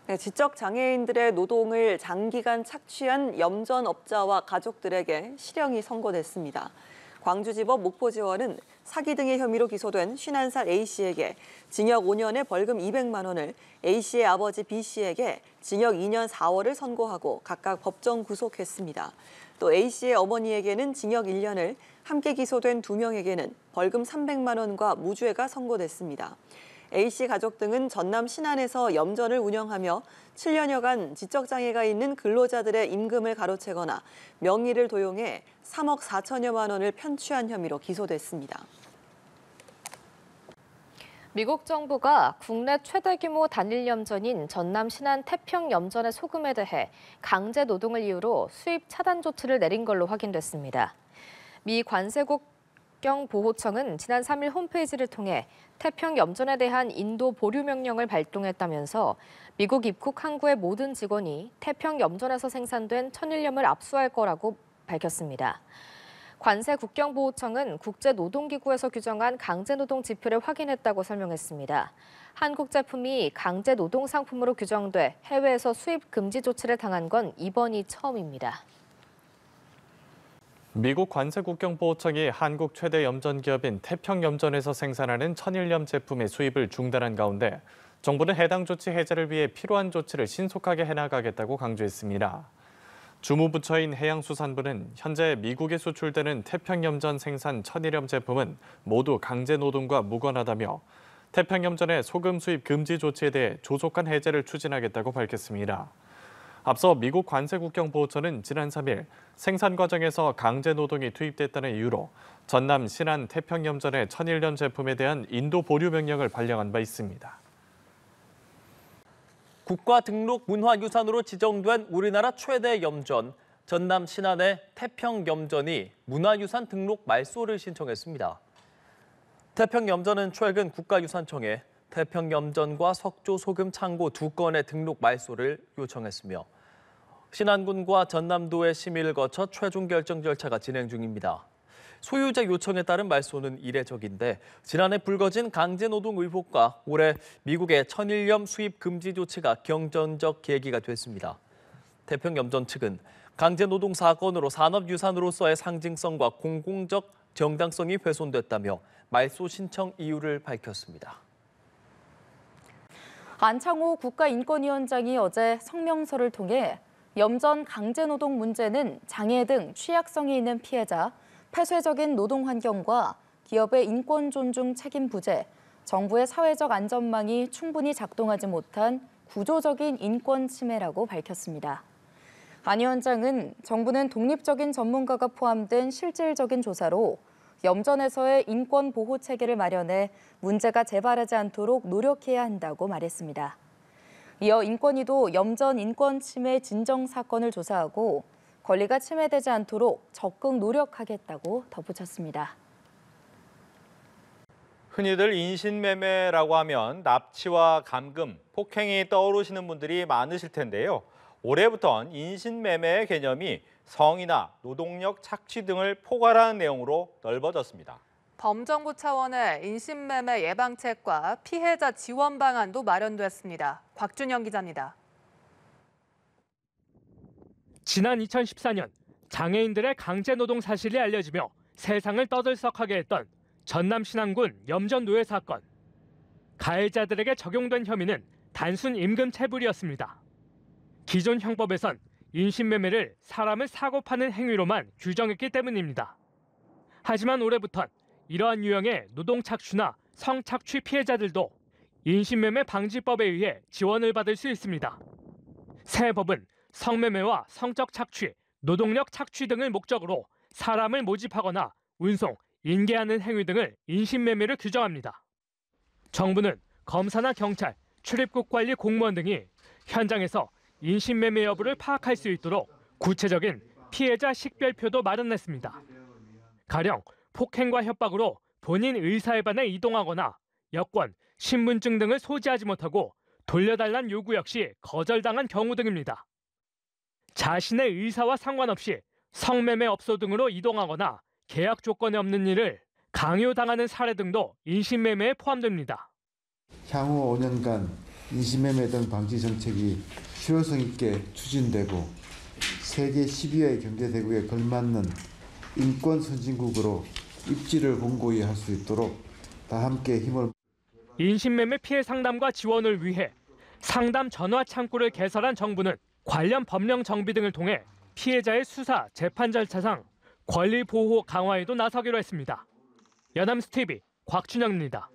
네, 지적 장애인들의 노동을 장기간 착취한 염전업자와 가족들에게 실형이 선고됐습니다. 광주지법 목포지원은 사기 등의 혐의로 기소된 51살 A씨에게 징역 5년에 벌금 200만 원을, A씨의 아버지 B씨에게 징역 2년 4월을 선고하고 각각 법정 구속했습니다. 또 A씨의 어머니에게는 징역 1년을, 함께 기소된 2명에게는 벌금 300만 원과 무죄가 선고됐습니다. A씨 가족 등은 전남 신안에서 염전을 운영하며 7년여간 지적장애가 있는 근로자들의 임금을 가로채거나 명의를 도용해 3억 4천여만 원을 편취한 혐의로 기소됐습니다. 미국 정부가 국내 최대 규모 단일 염전인 전남 신안 태평 염전의 소금에 대해 강제 노동을 이유로 수입 차단 조치를 내린 걸로 확인됐습니다. 미 관세국경보호청은 지난 3일 홈페이지를 통해 태평 염전에 대한 인도 보류 명령을 발동했다면서 미국 입국 항구의 모든 직원이 태평 염전에서 생산된 천일염을 압수할 거라고 밝혔습니다. 관세국경보호청은 국제노동기구에서 규정한 강제노동 지표를 확인했다고 설명했습니다. 한국 제품이 강제노동 상품으로 규정돼 해외에서 수입 금지 조치를 당한 건 이번이 처음입니다. 미국 관세국경보호청이 한국 최대 염전 기업인 태평염전에서 생산하는 천일염 제품의 수입을 중단한 가운데 정부는 해당 조치 해제를 위해 필요한 조치를 신속하게 해나가겠다고 강조했습니다. 주무부처인 해양수산부는 현재 미국에 수출되는 태평염전 생산 천일염 제품은 모두 강제노동과 무관하다며 태평염전의 소금 수입 금지 조치에 대해 조속한 해제를 추진하겠다고 밝혔습니다. 앞서 미국 관세국경보호처는 지난 3일 생산 과정에서 강제노동이 투입됐다는 이유로 전남 신안 태평염전의 천일염 제품에 대한 인도 보류 명령을 발령한 바 있습니다. 국가 등록 문화유산으로 지정된 우리나라 최대 염전, 전남 신안의 태평염전이 문화유산 등록 말소를 신청했습니다. 태평염전은 최근 국가유산청에 태평염전과 석조 소금 창고 2건의 등록 말소를 요청했으며 신안군과 전남도의 심의를 거쳐 최종 결정 절차가 진행 중입니다. 소유자 요청에 따른 말소는 이례적인데 지난해 불거진 강제노동 의혹과 올해 미국의 천일염 수입 금지 조치가 경전적 계기가 됐습니다. 태평염전 측은 강제노동 사건으로 산업유산으로서의 상징성과 공공적 정당성이 훼손됐다며 말소 신청 이유를 밝혔습니다. 안창호 국가인권위원장이 어제 성명서를 통해 염전 강제노동 문제는 장애 등 취약성이 있는 피해자, 폐쇄적인 노동 환경과 기업의 인권 존중 책임 부재, 정부의 사회적 안전망이 충분히 작동하지 못한 구조적인 인권 침해라고 밝혔습니다. 안 위원장은 정부는 독립적인 전문가가 포함된 실질적인 조사로 염전에서의 인권 보호 체계를 마련해 문제가 재발하지 않도록 노력해야 한다고 말했습니다. 이어 인권위도 염전 인권 침해 진정 사건을 조사하고 권리가 침해되지 않도록 적극 노력하겠다고 덧붙였습니다. 흔히들 인신매매라고 하면 납치와 감금, 폭행이 떠오르시는 분들이 많으실 텐데요. 올해부턴 인신매매의 개념이 성이나 노동력 착취 등을 포괄하는 내용으로 넓어졌습니다. 범정부 차원의 인신매매 예방책과 피해자 지원 방안도 마련됐습니다. 곽준영 기자입니다. 지난 2014년 장애인들의 강제노동 사실이 알려지며 세상을 떠들썩하게 했던 전남 신안군 염전 노예 사건. 가해자들에게 적용된 혐의는 단순 임금 체불이었습니다. 기존 형법에선 인신매매를 사람을 사고 파는 행위로만 규정했기 때문입니다. 하지만 올해부턴 이러한 유형의 노동 착취나 성착취 피해자들도 인신매매 방지법에 의해 지원을 받을 수 있습니다. 새 법은 성매매와 성적 착취, 노동력 착취 등을 목적으로 사람을 모집하거나 운송, 인계하는 행위 등을 인신매매로 규정합니다. 정부는 검사나 경찰, 출입국 관리 공무원 등이 현장에서 인신매매 여부를 파악할 수 있도록 구체적인 피해자 식별표도 마련했습니다. 가령 폭행과 협박으로 본인 의사에 반해 이동하거나 여권, 신분증 등을 소지하지 못하고 돌려달란 요구 역시 거절당한 경우 등입니다. 자신의 의사와 상관없이 성매매 업소 등으로 이동하거나 계약 조건이 없는 일을 강요당하는 사례 등도 인신매매에 포함됩니다. 향후 5년간 인신매매 등 방지 정책이 실효성 있게 추진되고 세계 10위의 경제대국에 걸맞는 인권 선진국으로 입지를 공고히 할 수 있도록 다 함께 힘을. 인신매매 피해 상담과 지원을 위해 상담 전화 창구를 개설한 정부는 관련 법령 정비 등을 통해 피해자의 수사, 재판 절차상 권리 보호 강화에도 나서기로 했습니다. 연합뉴스 TV 곽준영입니다.